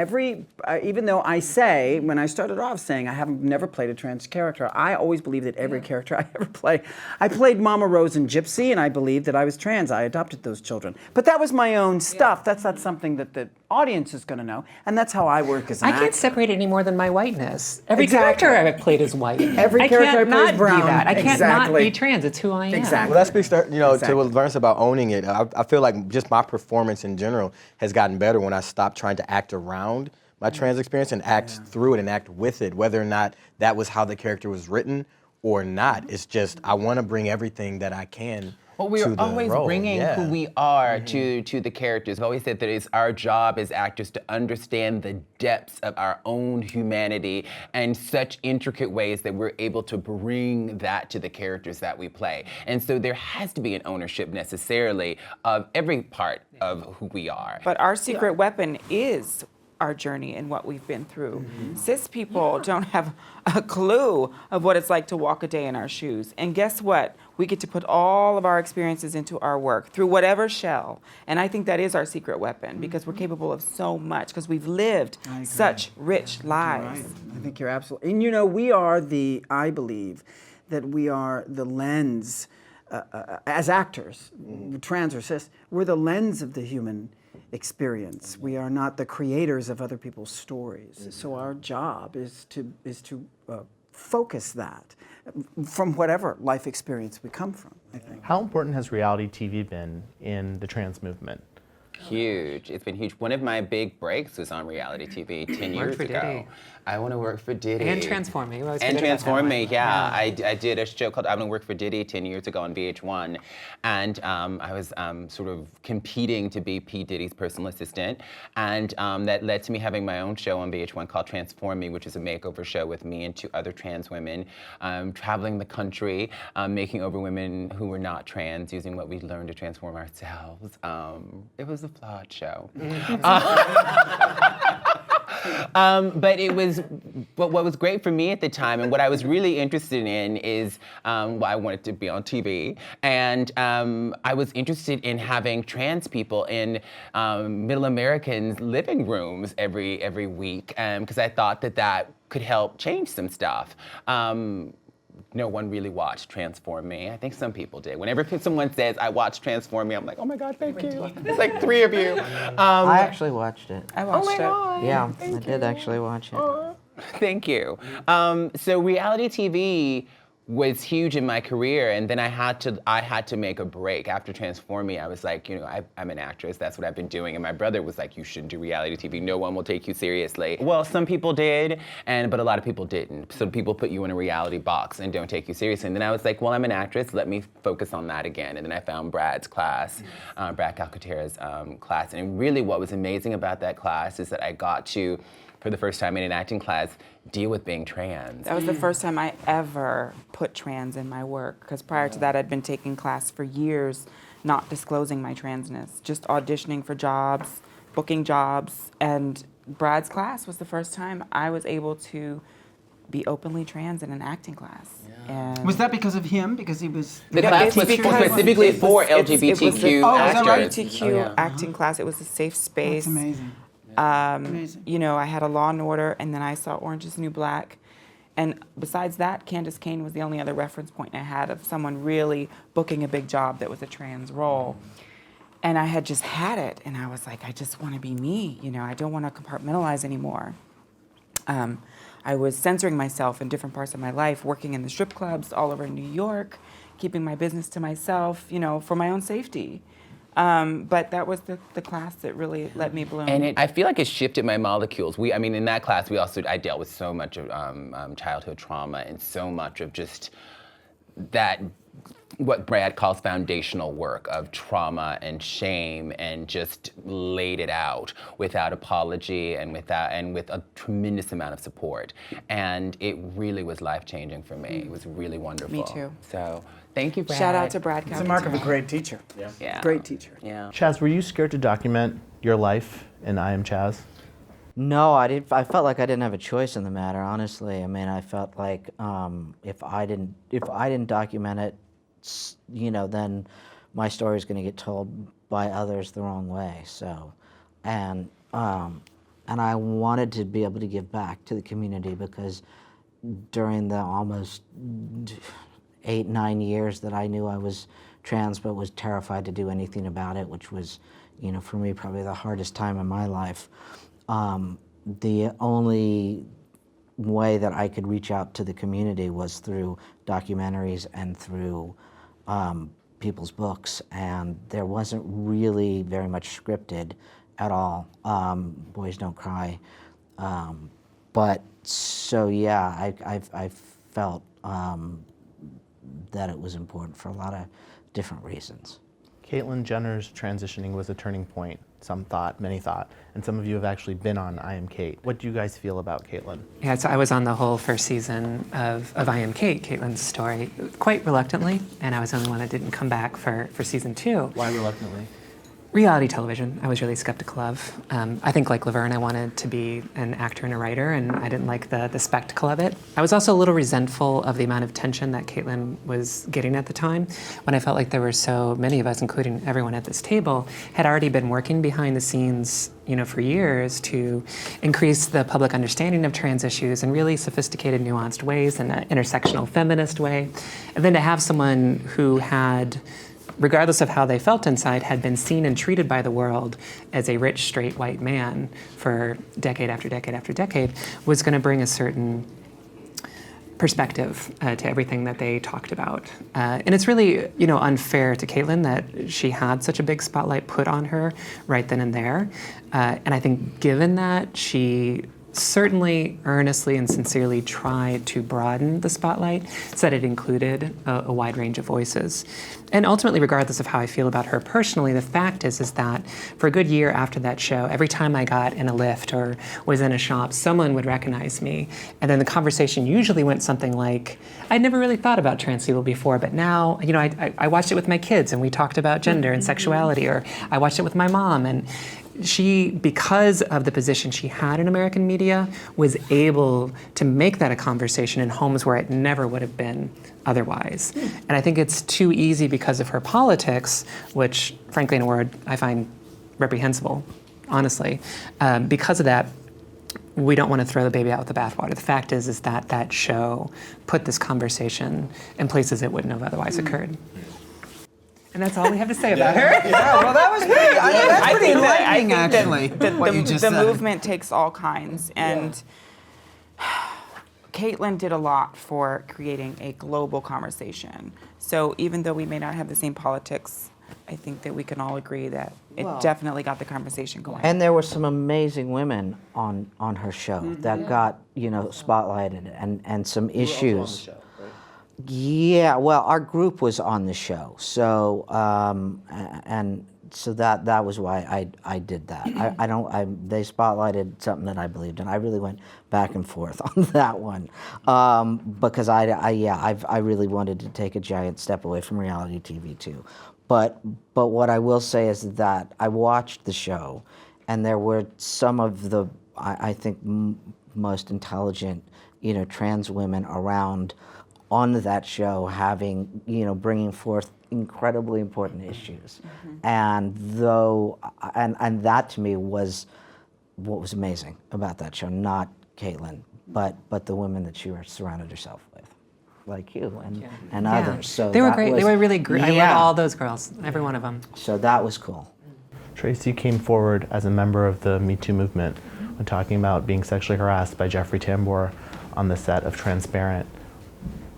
Even though I say, when I started off saying I haven't never played a trans character, I always believe that every character I ever play. I played Mama Rose in Gypsy, and I believed that I was trans. I adopted those children. But that was my own stuff. That's not something that the audience is going to know, and that's how I work as an actor. I can't separate it any more than my whiteness. Every Exactly. character I've played is white. Every character I play is brown. Be that. I can't not Exactly. be trans. It's who I am. Exactly. Well, that speaks to, Exactly. to what Laverne said about owning it. I feel like just my performance in general has gotten better when I stopped trying to act around my trans experience and act through it and act with it, whether or not that was how the character was written or not. It's just, I want to bring everything that I can. Well, we to are the always role. bringing Yeah. who we are to the characters. I've always said that it's our job as actors to understand the depths of our own humanity and such intricate ways that we're able to bring that to the characters that we play. And so there has to be an ownership necessarily of every part of who we are. But our secret weapon is our journey and what we've been through. Cis people don't have a clue of what it's like to walk a day in our shoes. And guess what? We get to put all of our experiences into our work through whatever shell. And I think that is our secret weapon because we're capable of so much because we've lived such rich lives. I think you're absolutely, and I believe that we are the lens, as actors, trans or cis, we're the lens of the human experience. We are not the creators of other people's stories. So our job is to focus that from whatever life experience we come from, I think. How important has reality TV been in the trans movement? Huge. It's been huge. One of my big breaks was on reality TV 10 years for ago. Diddy. I want to work for Diddy. And Transform Me. And Transform Me, yeah. I did a show called I Want to Work for Diddy 10 years ago on VH1. And I was sort of competing to be P. Diddy's personal assistant. And that led to me having my own show on VH1 called Transform Me, which is a makeover show with me and 2 other trans women, traveling the country, making over women who were not trans, using what we learned to transform ourselves. It was a flawed show. But what was great for me at the time, and what I was really interested in is, I wanted to be on TV, and I was interested in having trans people in Middle Americans' living rooms every week, because I thought that could help change some stuff. No one really watched Transform Me. I think some people did. Whenever someone says, I watched Transform Me, I'm like, oh my God, thank you. There's like 3 of you. I actually watched it. I watched it. God. Yeah, I did actually watch it. Thank you. So reality TV was huge in my career, and then I had to make a break. After Transform Me, I was like, I'm an actress, that's what I've been doing. And my brother was like, you shouldn't do reality TV, no one will take you seriously. Well, some people did, but a lot of people didn't. So people put you in a reality box and don't take you seriously. And then I was like, well, I'm an actress, let me focus on that again. And then I found Brad's class, Brad Calcaterra's class. And really what was amazing about that class is that I got to, for the first time in an acting class, deal with being trans. That was the first time I ever put trans in my work, because prior to that I'd been taking class for years, not disclosing my transness, just auditioning for jobs, booking jobs, and Brad's class was the first time I was able to be openly trans in an acting class. And Was that because of him? Because he was. The No, class it's was because specifically it was- for it was a LGBTQ Oh, is that right? actors. LGBTQ acting class. It was a safe space. That's amazing. Amazing. You know, I had a Law and Order, and then I saw Orange is the New Black. And besides that, Candace Cain was the only other reference point I had of someone really booking a big job that was a trans role. And I had just had it, and I was like, I just want to be me. You know, I don't want to compartmentalize anymore. I was censoring myself in different parts of my life, working in the strip clubs all over New York, keeping my business to myself, you know, for my own safety. But that was the class that really let me bloom. And I feel like it shifted my molecules. I mean, in that class, I dealt with so much of childhood trauma and so much of just that, what Brad calls foundational work of trauma and shame, and just laid it out without apology and with a tremendous amount of support. And it really was life-changing for me. It was really wonderful. Me too. So thank you, Brad. Shout out to Brad. It's a mark of a great teacher. Yeah. Great teacher. Yeah. Chaz, were you scared to document your life in I Am Chaz? No, I didn't. I felt like I didn't have a choice in the matter. Honestly, I mean, I felt like if I didn't document it, you know, then my story is going to get told by others the wrong way. So, and I wanted to be able to give back to the community, because during the almost 8-9 years that I knew I was trans, but was terrified to do anything about it, which was, you know, for me probably the hardest time in my life. The only way that I could reach out to the community was through documentaries and through people's books, and there wasn't really very much scripted at all. Boys Don't Cry. But so yeah, I felt that it was important for a lot of different reasons. Caitlyn Jenner's transitioning was a turning point, some thought, many thought, and some of you have actually been on I Am Kate. What do you guys feel about Caitlyn? Yeah, so I was on the whole first season of I Am Kate, Caitlyn's story, quite reluctantly, and I was the only one that didn't come back for season 2. Why reluctantly? Reality television, I was really skeptical of. I think, like Laverne, I wanted to be an actor and a writer, and I didn't like the spectacle of it. I was also a little resentful of the amount of tension that Caitlyn was getting at the time, when I felt like there were so many of us, including everyone at this table, had already been working behind the scenes, you know, for years to increase the public understanding of trans issues in really sophisticated, nuanced ways, in an intersectional feminist way. And then to have someone who had, regardless of how they felt inside, had been seen and treated by the world as a rich, straight, white man for decade after decade after decade, was going to bring a certain perspective to everything that they talked about. And it's really, you know, unfair to Caitlyn that she had such a big spotlight put on her right then and there. And I think given that, she certainly earnestly and sincerely tried to broaden the spotlight so that it included a wide range of voices. And ultimately, regardless of how I feel about her personally, the fact is that for a good year after that show, every time I got in a lift or was in a shop, someone would recognize me. And then the conversation usually went something like, I'd never really thought about trans people before, but now, you know, I watched it with my kids and we talked about gender and sexuality, or I watched it with my mom. And she, because of the position she had in American media, was able to make that a conversation in homes where it never would have been otherwise. And I think it's too easy because of her politics, which, frankly, in a word, I find reprehensible, honestly. Because of that, we don't want to throw the baby out with the bathwater. The fact is that that show put this conversation in places it wouldn't have otherwise occurred. And that's all we have to say about her. Yeah, well, that was pretty. That's pretty enlightening, actually. What you just the said. movement takes all kinds, and Caitlyn did a lot for creating a global conversation. So even though we may not have the same politics, I think that we can all agree that it definitely got the conversation going. And there were some amazing women on her show that got, you know, spotlighted, and some issues. Yeah, well, our group was on the show, so and so that was why I did that. They spotlighted something that I believed in. I really went back and forth on that one because I really wanted to take a giant step away from reality TV too. But what I will say is that I watched the show, and there were some of the I think most intelligent, trans women around on that show, having, bringing forth incredibly important issues. And and that to me was what was amazing about that show, not Caitlyn, but the women that she surrounded herself with, like you and others. So they were great. They were really great. I Yeah. love all those girls, every one of them. So that was cool. Tracy came forward as a member of the Me Too movement when talking about being sexually harassed by Jeffrey Tambor on the set of Transparent.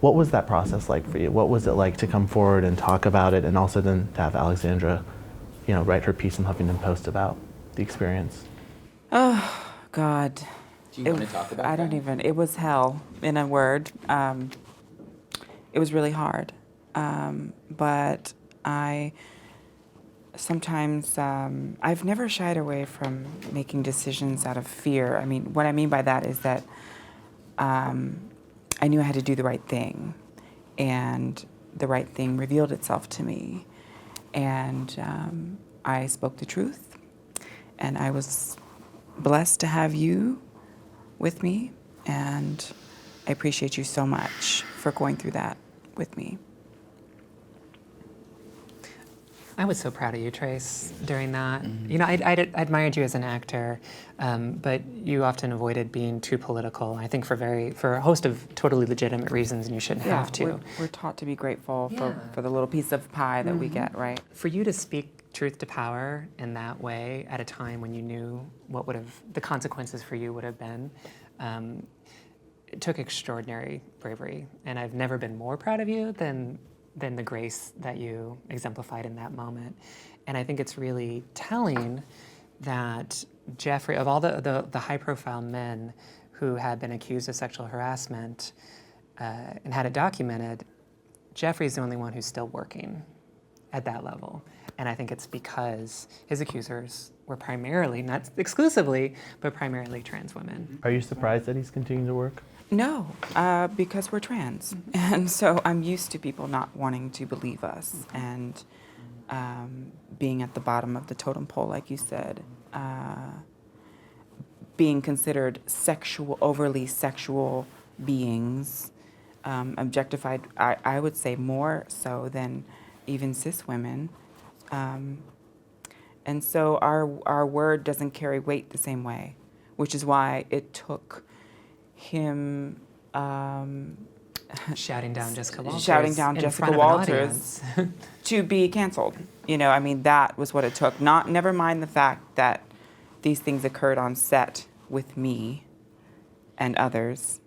What was that process like for you? What was it like to come forward and talk about it, and also then to have Alexandra, write her piece in Huffington Post about the experience? Oh, God. Do you want to talk about I don't even, it was hell, in a word. It was really hard. But I sometimes, I've never shied away from making decisions out of fear. I mean, what I mean by that is that I knew I had to do the right thing, and the right thing revealed itself to me. And I spoke the truth, and I was blessed to have you with me, and I appreciate you so much for going through that with me. I was so proud of you, Trace, during that. I admired you as an actor, but you often avoided being too political. I think for a host of totally legitimate reasons, and you shouldn't have to. We're taught to be grateful for the little piece of pie that we get, right? For you to speak truth to power in that way at a time when you knew what the consequences for you would have been, it took extraordinary bravery. And I've never been more proud of you than the grace that you exemplified in that moment. And I think it's really telling that Jeffrey, of all the high-profile men who had been accused of sexual harassment and had it documented, Jeffrey's the only one who's still working at that level. And I think it's because his accusers were primarily, not exclusively, but primarily trans women. Are you surprised that he's continuing to work? No, because we're trans. And so I'm used to people not wanting to believe us and being at the bottom of the totem pole, like you said, being considered overly sexual beings, objectified, I would say more so than even cis women. And so our word doesn't carry weight the same way, which is why it took him shouting down Jessica Walters in front of Walters to be canceled. That was what it took. Never mind the fact that these things occurred on set with me and others.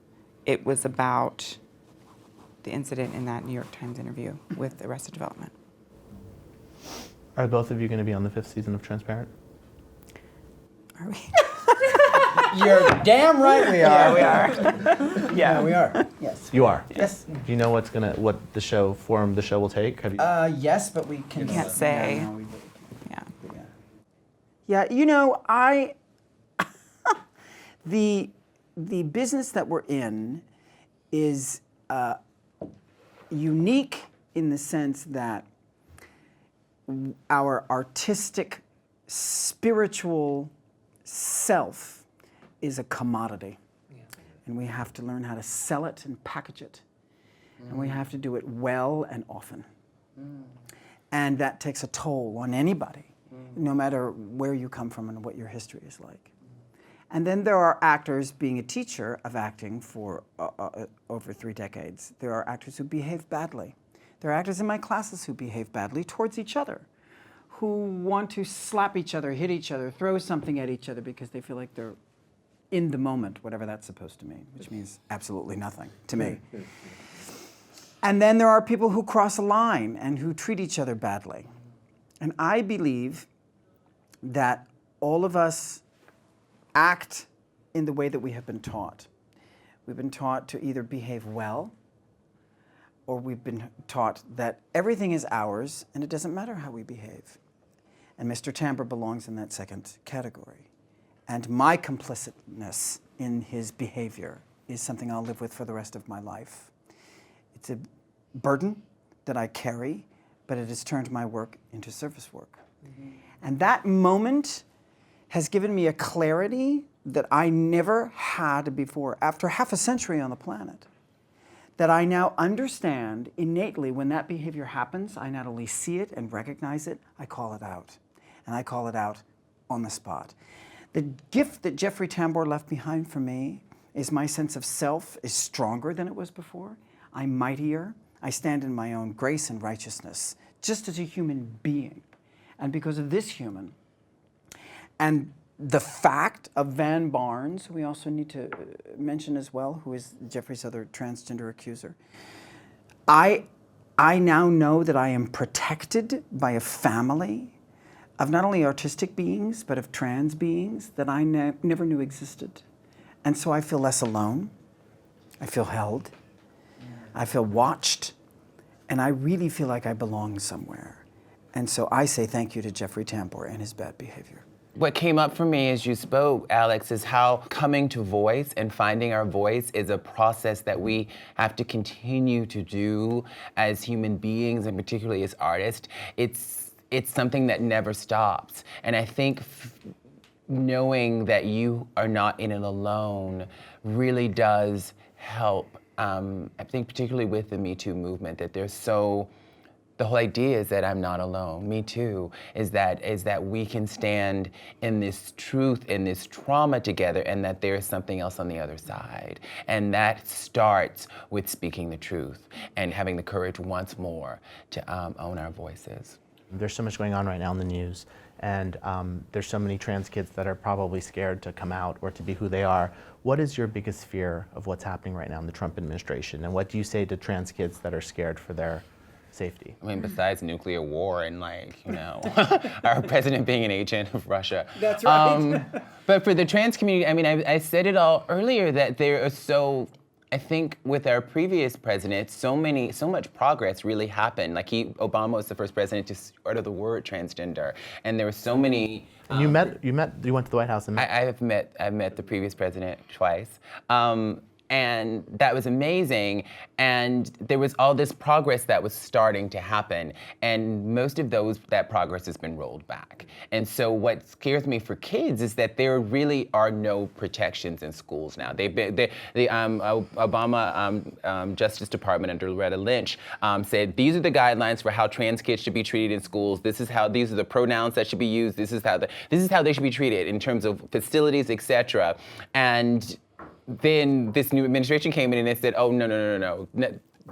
It was about the incident in that New York Times interview with Arrested Development. Are both of you going to be on the 5th season of Transparent? Are we? You're damn right we are. Yeah, we are. Yeah, we are. Yes. You are? Yes. Do you know what the form the show will take? Have you? Yes, but we can. You can't say. Yeah, no, we Yeah. Yeah, the business that we're in is unique in the sense that our artistic, spiritual self is a commodity. And we have to learn how to sell it and package it. And we have to do it well and often. And that takes a toll on anybody, no matter where you come from and what your history is like. And then there are actors, being a teacher of acting for over 3 decades, there are actors who behave badly. There are actors in my classes who behave badly towards each other, who want to slap each other, hit each other, throw something at each other because they feel like they're in the moment, whatever that's supposed to mean, which means absolutely nothing to me. And then there are people who cross a line and who treat each other badly. And I believe that all of us act in the way that we have been taught. We've been taught to either behave well, or we've been taught that everything is ours and it doesn't matter how we behave. And Mr. Tambor belongs in that second category. And my complicitness in his behavior is something I'll live with for the rest of my life. It's a burden that I carry, but it has turned my work into service work. And that moment has given me a clarity that I never had before, after half a century on the planet, that I now understand innately when that behavior happens. I not only see it and recognize it, I call it out. And I call it out on the spot. The gift that Jeffrey Tambor left behind for me is my sense of self is stronger than it was before. I'm mightier. I stand in my own grace and righteousness, just as a human being. And because of this human, and the fact of Van Barnes, we also need to mention as well, who is Jeffrey's other transgender accuser. I now know that I am protected by a family of not only artistic beings, but of trans beings that I never knew existed. And so I feel less alone. I feel held. I feel watched. And I really feel like I belong somewhere. And so I say thank you to Jeffrey Tambor and his bad behavior. What came up for me as you spoke, Alex, is how coming to voice and finding our voice is a process that we have to continue to do as human beings, and particularly as artists. It's something that never stops. And I think knowing that you are not in it alone really does help. I think particularly with the Me Too movement, that the whole idea is that I'm not alone. Me too. Is that we can stand in this truth, in this trauma together, and that there is something else on the other side. And that starts with speaking the truth and having the courage once more to own our voices. There's so much going on right now in the news, and there's so many trans kids that are probably scared to come out or to be who they are. What is your biggest fear of what's happening right now in the Trump administration? And what do you say to trans kids that are scared for their safety? I mean, besides nuclear war and our president being an agent of Russia. That's right. But for the trans community, I mean, I said it all earlier that there are I think with our previous president, so much progress really happened. Like Obama was the first president to utter the word transgender, and there were so many. And you went to the White House and met. I've met the previous president twice. And that was amazing. And there was all this progress that was starting to happen. And most of that progress has been rolled back. And so what scares me for kids is that there really are no protections in schools now. The Obama Justice Department under Loretta Lynch said, these are the guidelines for how trans kids should be treated in schools. These are the pronouns that should be used. This is how they should be treated in terms of facilities, etc. And then this new administration came in and they said, oh, no,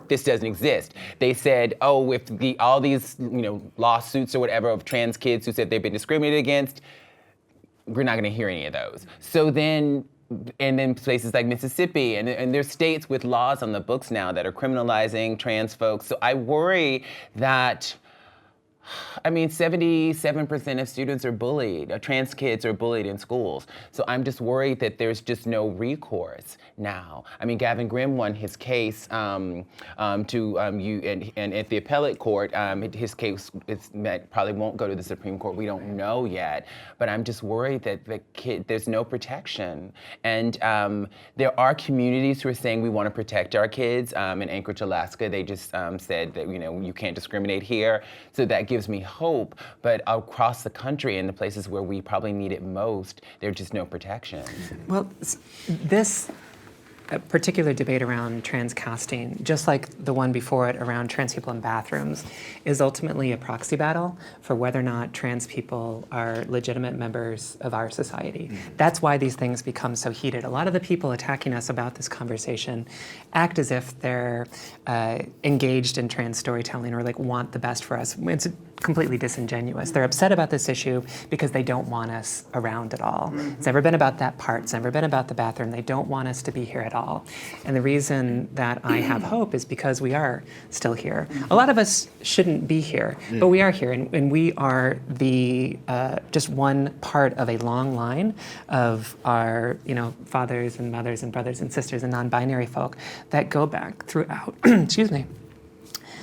this doesn't exist. They said, oh, if all these lawsuits or whatever of trans kids who said they've been discriminated against, we're not gonna hear any of those. So then, and then places like Mississippi, and there's states with laws on the books now that are criminalizing trans folks. So I worry that 77% of students are bullied, trans kids are bullied in schools. So I'm just worried that there's just no recourse now. I mean, Gavin Grimm won his case and at the appellate court, his case probably won't go to the Supreme Court. We don't know yet. But I'm just worried that there's no protection. And there are communities who are saying we want to protect our kids. In Anchorage, Alaska, they just said that you can't discriminate here. So that gives me hope, but across the country in the places where we probably need it most, there's just no protection. Well, this particular debate around trans casting, just like the one before it around trans people in bathrooms, is ultimately a proxy battle for whether or not trans people are legitimate members of our society. That's why these things become so heated. A lot of the people attacking us about this conversation act as if they're engaged in trans storytelling or want the best for us. It's completely disingenuous. They're upset about this issue because they don't want us around at all. It's never been about that part. It's never been about the bathroom. They don't want us to be here at all. And the reason that I have hope is because we are still here. A lot of us shouldn't be here, but we are here, and we are the just one part of a long line of our fathers and mothers and brothers and sisters and non-binary folk that go back throughout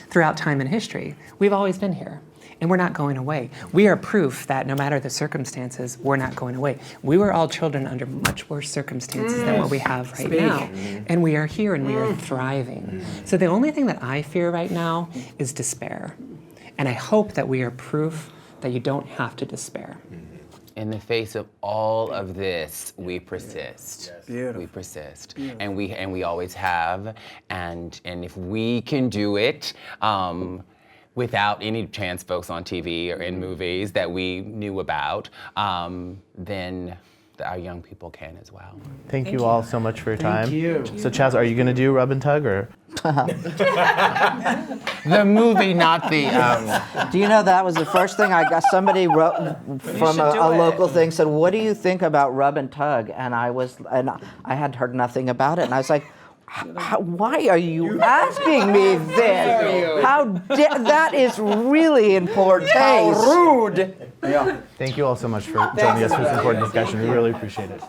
throughout time and history. We've always been here. And we're not going away. We are proof that no matter the circumstances, we're not going away. We were all children under much worse circumstances than what we have right now. And we are here and we are thriving. So the only thing that I fear right now is despair. And I hope that we are proof that you don't have to despair. in the face of all of this, we persist. Beautiful. We persist, and we always have. And if we can do it without any trans folks on TV or in movies that we knew about, then our young people can as well. Thank you all so much for your time. you. So Chaz, are you going to do Rub and Tug or? The movie, not the. Do you know that was the first thing I got? Somebody wrote from should do a it. local thing, said, "What do you think about Rub and Tug?" And I had heard nothing about it, and I was like, "Why are you asking me this? That is really in poor taste." Rude. Yeah. Thank you all so much for joining us for this important discussion. We really appreciate it.